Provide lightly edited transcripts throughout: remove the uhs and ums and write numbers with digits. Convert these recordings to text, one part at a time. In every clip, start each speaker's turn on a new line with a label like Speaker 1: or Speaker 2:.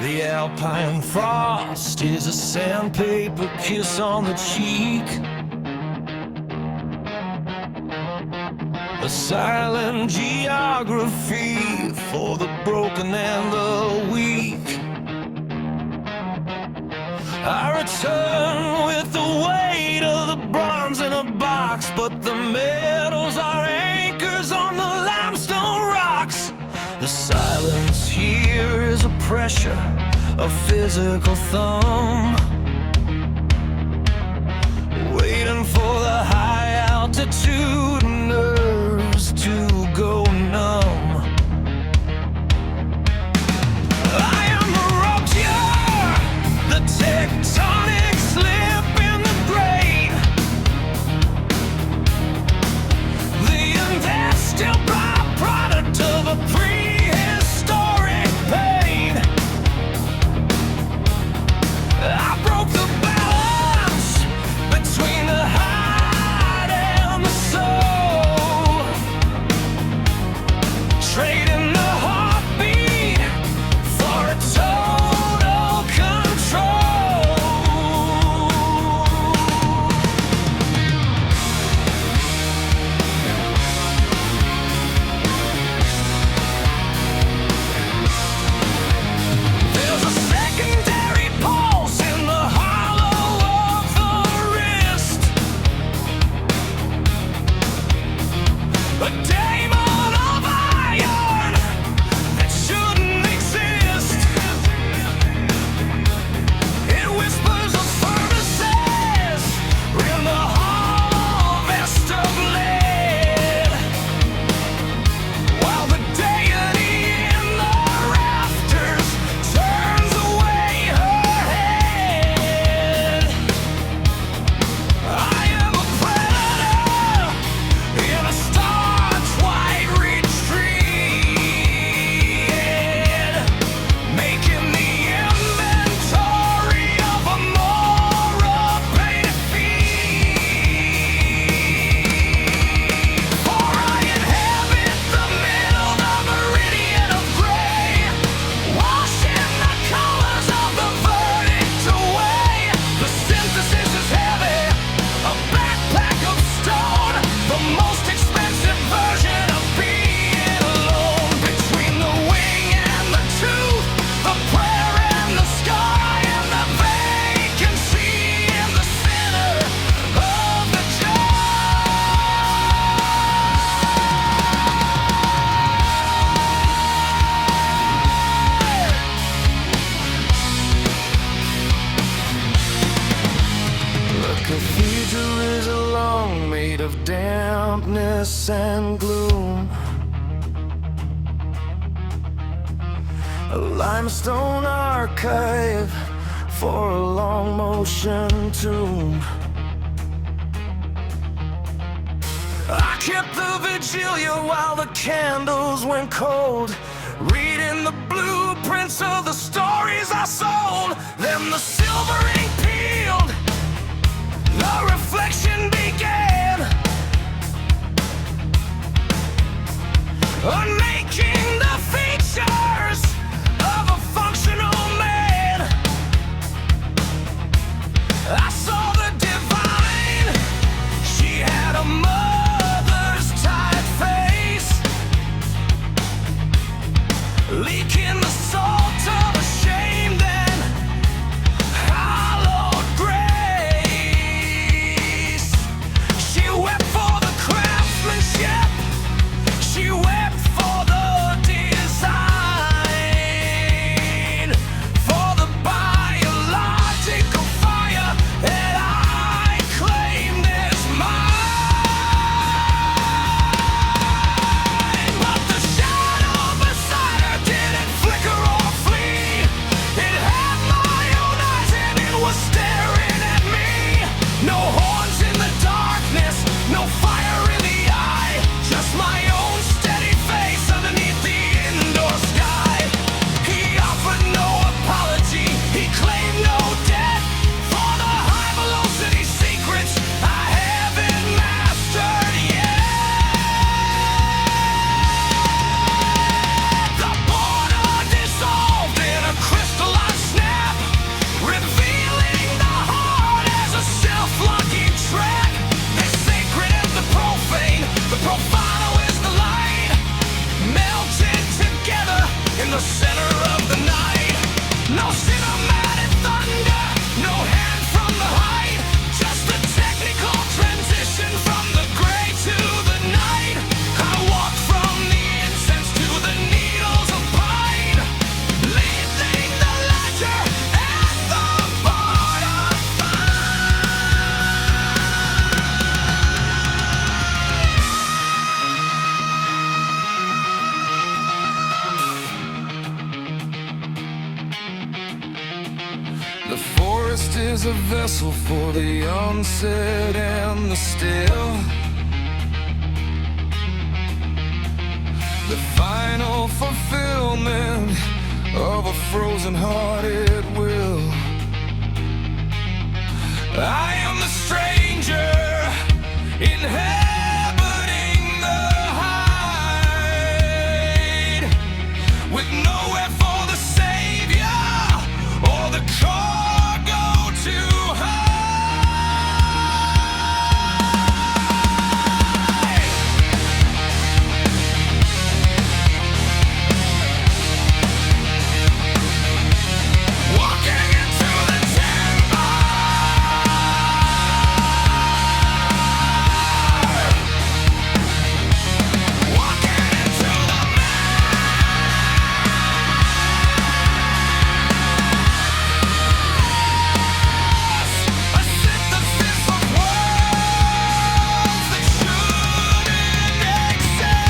Speaker 1: The alpine frost is a sandpaper kiss on the cheek, a silent geography for the broken and the weak. I return with the weight of the bronze in a box, but the metals are anchors on the limestone rocks. The silence here is a pressure, a physical thumb, waiting for the high altitude nerves to go numb. I am a rupture, the tectonic slip in the grain, the industrial byproduct of a prehistoric pain. I broke the balance between the heart and the soul, trading the heartbeat for a total control. There's a secondary pulse in the hollow of the wrist, a daemon of iron that shouldn't exist. It whispers of furnaces in the hollow vest of lead, while the deity in the rafters turns away her head. I am a predator in a star's white retreat, making the inventory of a moral-painted feet. For I inhabit the middle, the meridian of gray, washing the colors of the verdict away. The synthesis is heavy, a backpack of stone, the most expensive version of being alone. Between the wing and the tooth, the prayer and the sky, and the vacancy in the center of the jar. The cathedral is alone, made of dampness and gloom, a limestone archive for a long motion tomb. I kept the vigilia while the candles went cold, reading the blueprints of the stories I sold. Then the silver ink peeled, the reflection began, unmaking the features of a functional man. I saw the divine, she had a mother's tired face, leaking the salt of a shamed and hollowed grace. is a vessel for the unsaid and the still. The final fulfillment of a frozen-hearted will. I am the stranger inhabiting the hide, with nowhere for the savior or the cargo to hide. Walking into the timber, walking into the a synthesis of worlds that shouldn't exist.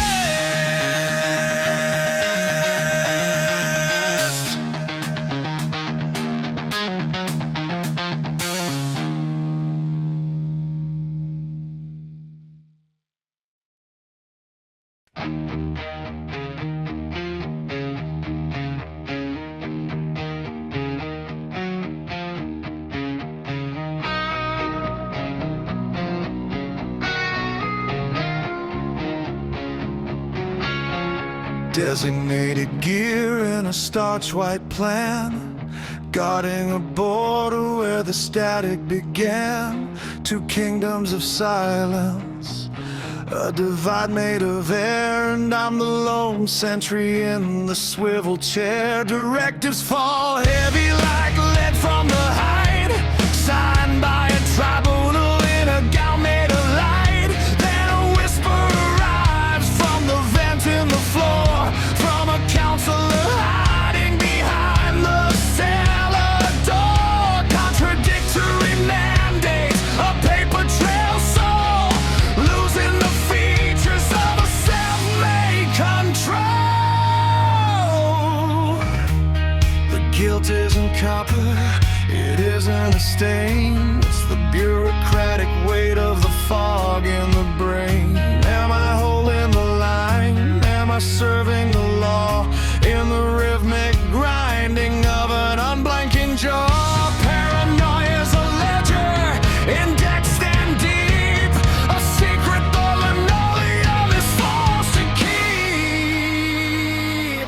Speaker 2: Designated gear in a starch white plan, guarding a border where the static began. Two kingdoms of silence, a divide made of air, and I'm the lone sentry in the swivel chair. Directives fall heavy like lead from the hide, signed by a tribunal in a gown made of light. Then a whisper arrives from the vent in the floor, from a counselor hiding behind the cellar door. Contradictory mandates, a paper trail soul, losing the features of a self-made control. The guilt isn't copper, it isn't a stain. It's the bureaucratic weight of the fog in the brain. Am I holding the line? Am I serving the law in the rhythmic grinding of an unblinking jaw? Paranoia's a ledger, indexed and deep, a secret the linoleum is forced to keep.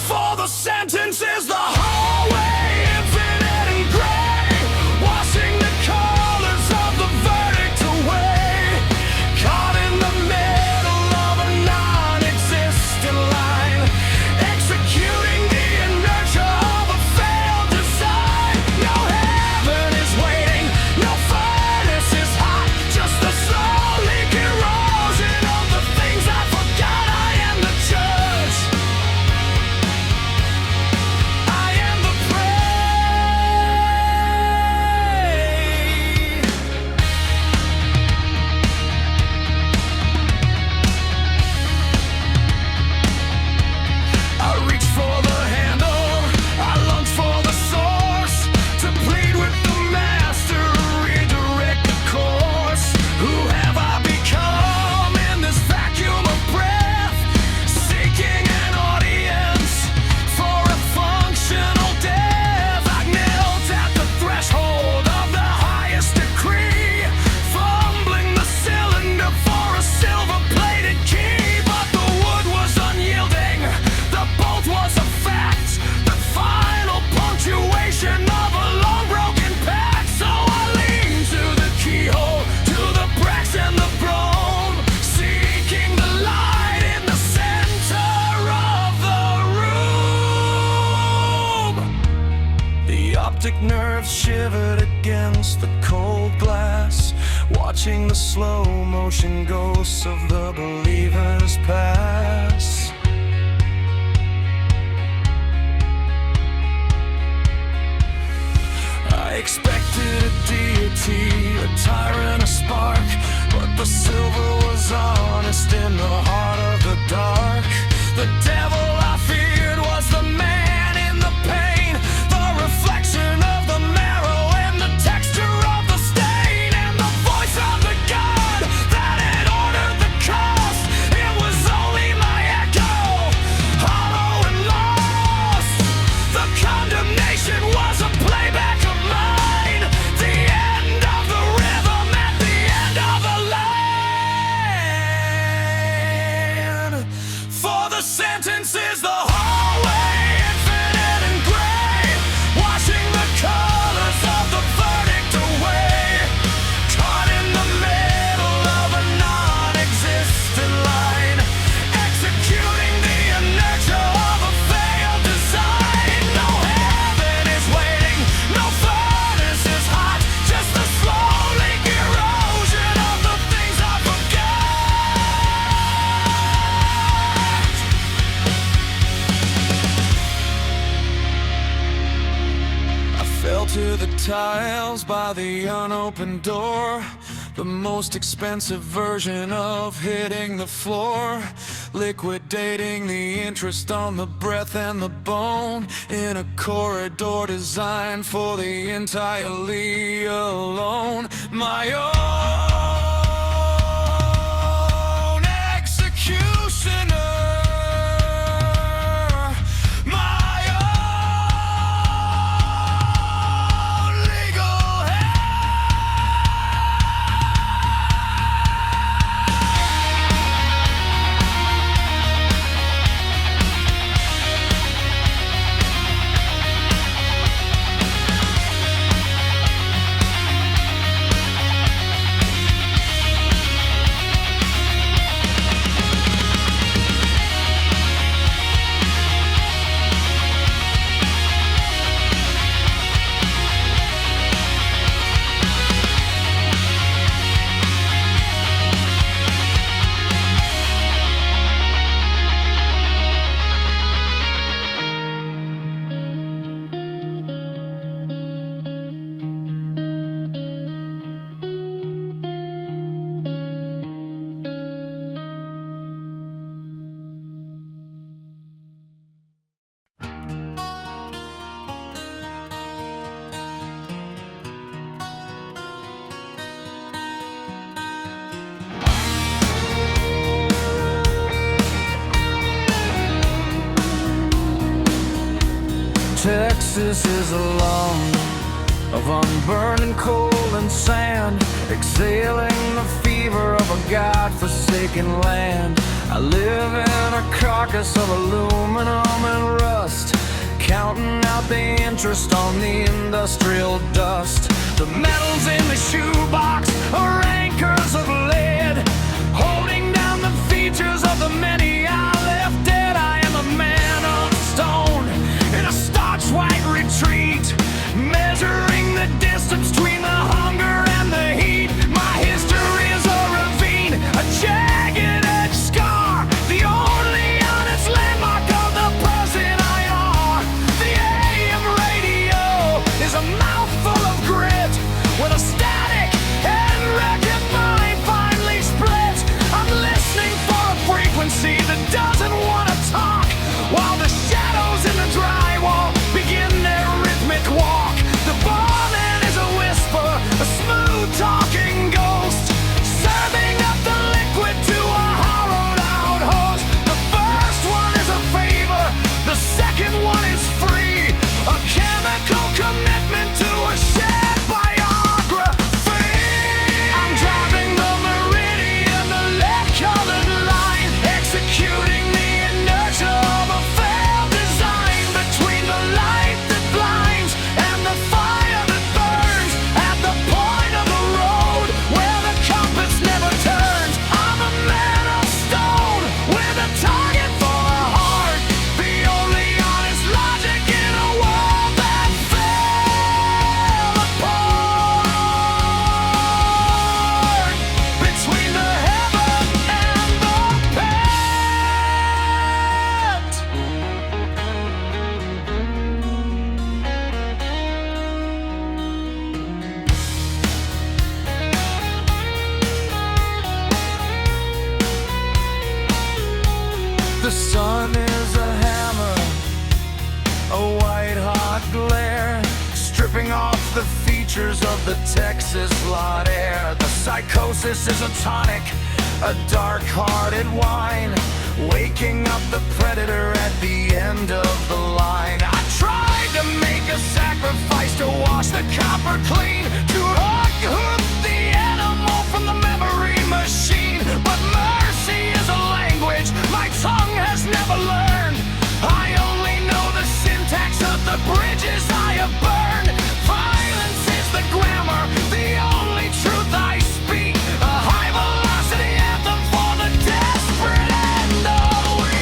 Speaker 2: For the sentence is the hallway, infinite and gray, washing the colors of the verdict away. Caught in the middle of a non-existent line, executing the inertia of a failed design. No heaven is waiting, no furnace is hot, just the slow leak erosion of the things I forgot. I am the judge, I am the prey. I reach for the handle, I lunge for the source, to plead with the master, redirect the course. Who have I become in this vacuum of breath, seeking an audience for a functional death? I knelt at the threshold of the highest decree, fumbling the cylinder for a silver-plated key. But the wood was unyielding, the bolt was a fact, the final punctuation of a long broken pact. So I lean to the keyhole, to the brass and the chrome, seeking the light in the center of the room. The optic nerves shivered against the cold glass, watching the slow motion ghosts of the believers pass. I expected a deity, a tyrant, a spark, but the silver was honest in the heart of the dark. The devil I feared was the man in the pain, the reflection of the marrow and the tiles by the unopened door, the most expensive version of hitting the floor, liquidating the interest on the breath and the bone, in a corridor designed for the entirely alone. My own executioner. Texas is a land of unburning coal and sand, exhaling the fever of a God-forsaken land. I live in a carcass of aluminum and rust, counting out the interest on the industrial dust. The metals in the shoebox are anchors of lead, holding down the features of the many I left dead. I am a man of stone in a starch white retreat, measuring the distance between the hunger and the heat. My history is a ravine, a jagged edge scar, the only honest landmark of the person I are. The AM radio is a mouthful of grit, with a static and record mind finally split. I'm listening for a frequency that doesn't want to talk, while the shadows in the drywall begin their rhythmic walk. The barman is a whisper, a smooth talking ghost, serving up the liquid to a hollowed out host. The first one is a favor, the second one is free, a chemical commitment to a shared biography. I'm driving the meridian, the lead-colored line, executing the inertia of a failed design, between the light that blinds and the fire that burns, at the point of the road where the compass never turns. I'm a man of stone with a target for a heart, the only honest logic in a world that fell apart, between the heaven and the pit. The sun is a hammer, a white-hot glare, stripping off the features of the Texas lot air. The psychosis is a tonic, a dark-hearted wine, waking up the predator at the end of the line. I tried to make a sacrifice to wash the copper clean, to unhook the animal from the memory machine, but mercy is a language my tongue has never learned. I only know the syntax of the bridges I have burned. Violence is the grammar, the only truth I speak, a high-velocity anthem for the desperate and the weak.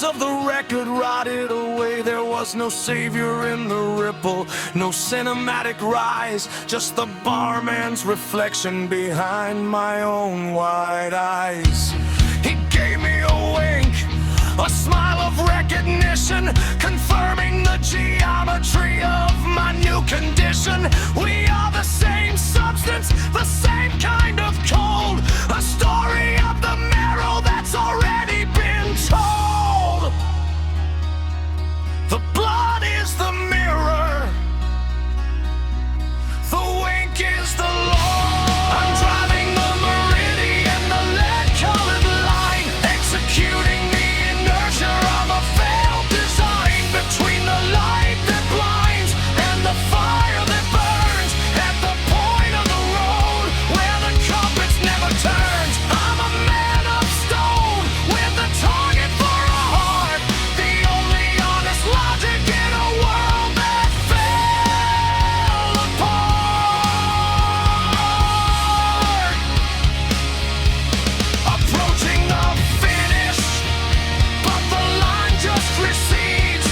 Speaker 2: ears of the record rotted away. There was no savior in the ripple, no cinematic rise, just the barman's reflection behind my own wide eyes. He gave me a wink, a smile of recognition, confirming the geometry of my new condition. We are the same substance, the same kind of cold, a story of the marrow that's already been told. The blood is the mirror, the wink is the law. I'm driving the meridian, the lead-colored line, executing the inertia of a failed design between the light that blinds and the fire that burns. At the point of the road where the compass never turns, I'm a man of stone with a target for a heart, the only honest logic in a world that fell apart. Approaching the finish, but the line just recedes.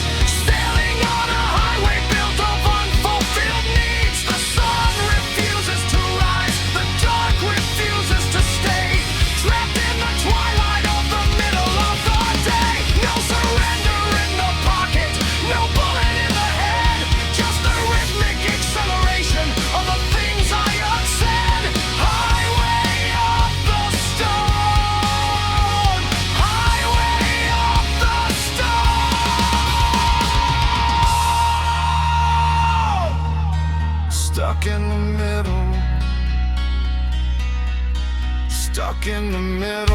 Speaker 2: Sailing on a highway built of unfulfilled needs. The sun refuses to rise, the dark refuses to stay. Trapped in the twilight of the middle of the day. No surrender in the pocket, no bullet in the head, just the rhythmic acceleration of the things I unsaid. Highway of the stone, highway of the stone. Stuck in the middle, stuck in the middle.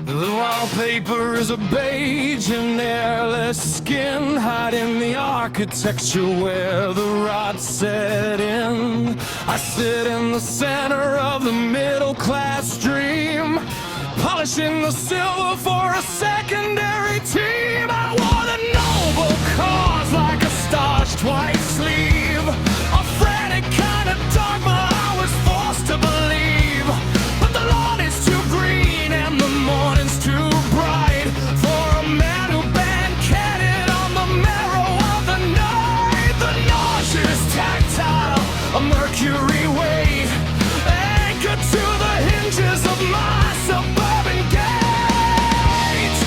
Speaker 2: The wallpaper is a beige and airless skin, hiding the architecture where the rot set in. I sit in the center of the middle-class dream, polishing the silver for a secondary team. I wore the noble cause like a starched white sleeve, a frantic kind of dogma I was forced to believe. But the lawn is too green and the morning's too bright for a man who banqueted on the marrow of the night. The nauseous tactile, a mercury weight, anchored to the hinges of my suburban gate.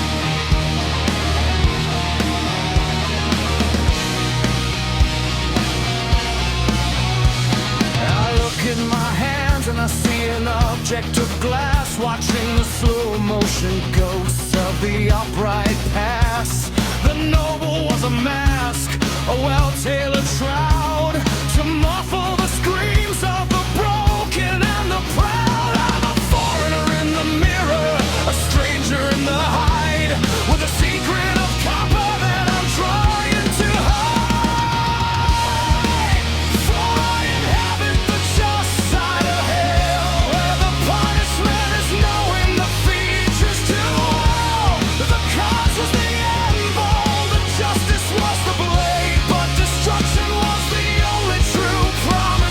Speaker 2: I look at my hands and I see an object of glass, watching the slow motion ghosts of the upright past. The noble was a mask, a well-tailored shroud, to muffle the screams of the broken and the proud. I'm a foreigner in the mirror, a stranger in the hide, with a secret of copper that I'm trying to hide. For I inhabit the just side of hell, where the punishment is knowing the features too well. The cause was the anvil, the justice was the blade, but destruction was the only true promise.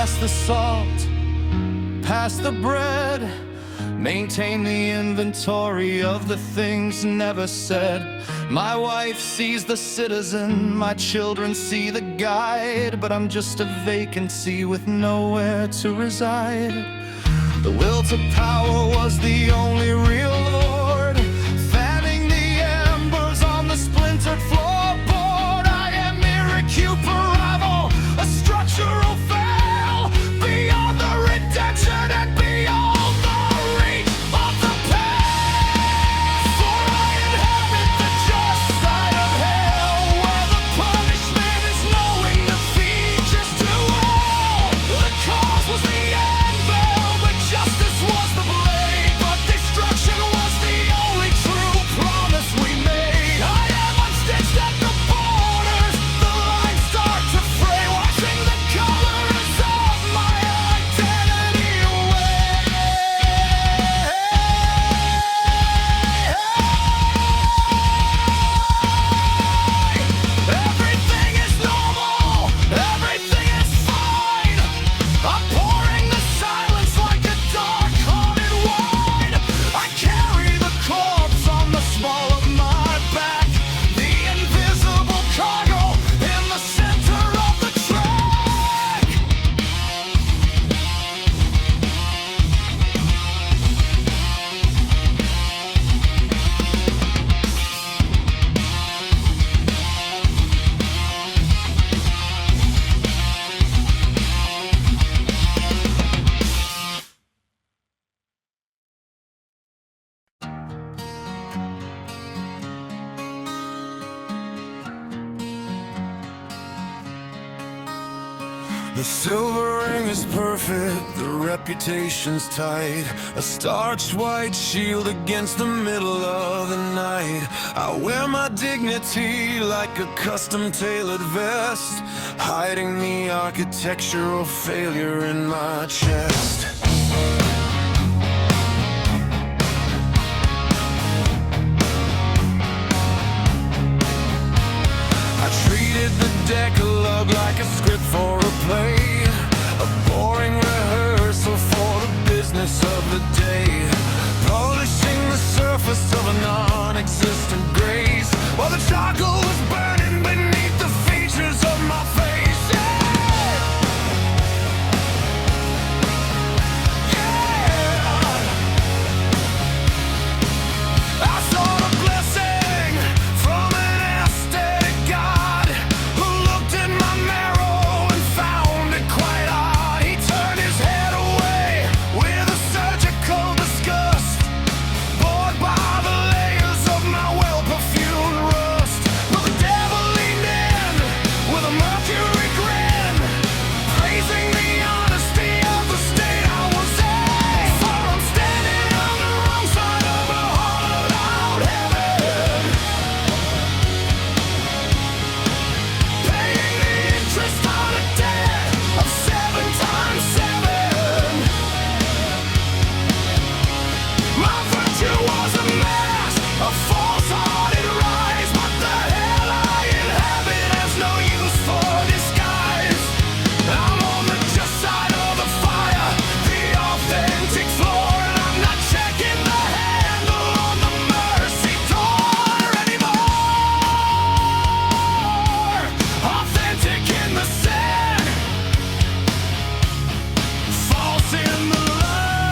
Speaker 2: pass the salt, pass the bread, maintain the inventory of the things never said. My wife sees the citizen, my children see the guide, but I'm just a vacancy with nowhere to reside. The will to power was the only real lord, fanning the embers on the splintered floorboard. I am irrecuperable, a structural fail, beyond the redemption and beyond the reach of the pale. For I inhabit the just side of hell, where the punishment is knowing defeat just too well. The cause was the anvil, but justice was the blade, but destruction was the only true promise we made. I am unstitched at the borders, the lines start to fray, watching the colors of my identity away. Everything is normal, everything is fine. I'm pouring the silence like a dark haunted wine. I carry the corpse on the small of my back, the invisible cargo in the center of the track. The silver ring is perfect, the reputation's tight. A starched white shield against the middle of the night. I wear my dignity like a custom-tailored vest, hiding the architectural failure in my chest. I treated the Decalogue like a script for a play, a boring rehearsal for the business of the day, polishing the surface of a non-existent grace, while the charcoal was burning beneath the features of my face. Yeah! Yeah! I saw the blessing from an aesthetic god, who looked in my marrow and found it quite odd. He turned his head away with a surgical disgust, bored by the layers of my well-perfumed rust. But the devil leaned in with a mercury grin, praising the honesty of the state I was in. For I'm standing on the wrong side of a hollowed-out heaven, paying the interest on a debt of 7 times 7. My virtue was a mask, a false-hearted rise, but the hell I inhabit has no use for disguise. I'm on the just side of the fire, the authentic floor, and I'm not checking the handle on the mercy door anymore. Authentic in the sin, false in the light.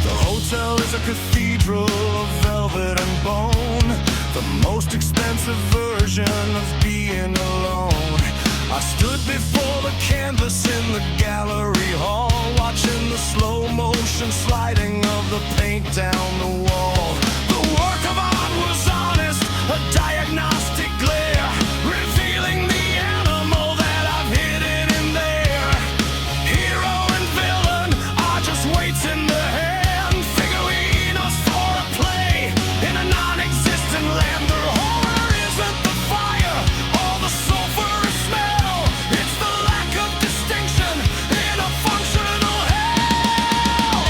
Speaker 2: The hotel is a cathedral of velvet and bone, the most expensive version of being alone. I stood before the canvas in the gallery hall, watching the slow motion sliding of the paint down the wall. The work of art was honest, a diagnostic glare, revealing the animal that I've hidden in there. Hero and villain are just weights in the hand, figurinos for a play in a non-existent land. Their horror isn't the fire or the sulfurous smell, it's the lack of distinction in a functional hell.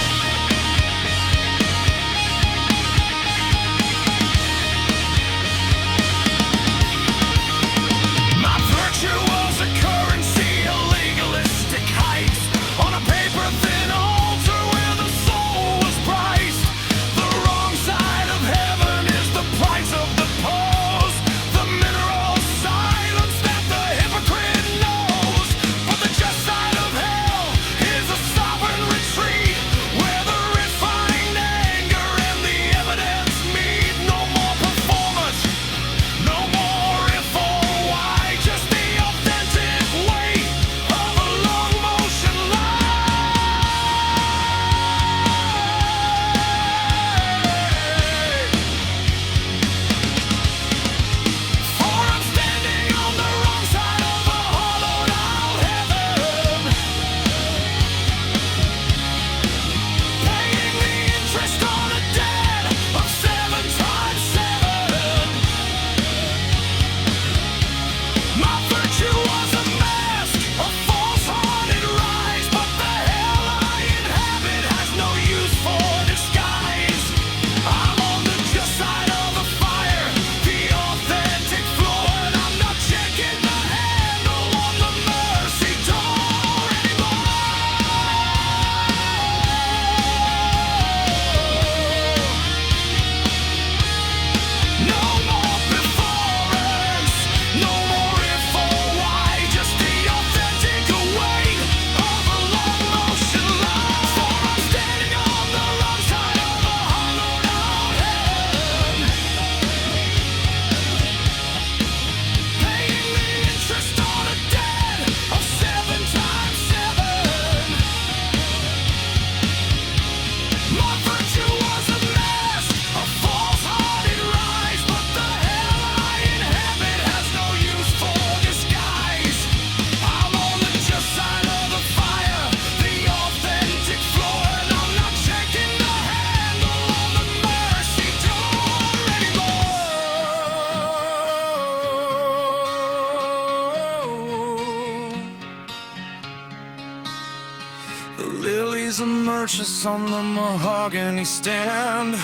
Speaker 2: purchase on the mahogany stand,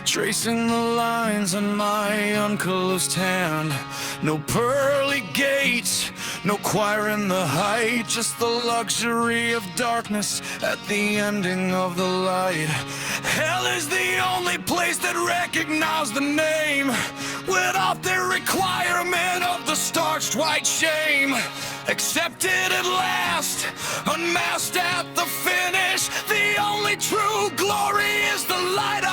Speaker 2: tracing the lines on my unclosed hand. No pearly gates, no choir in the height, just the luxury of darkness at the ending of the light. Hell is the only place that recognized the name, without the requirement of the starched white shame. Accepted at last, unmasked at the finish, the only true glory is the light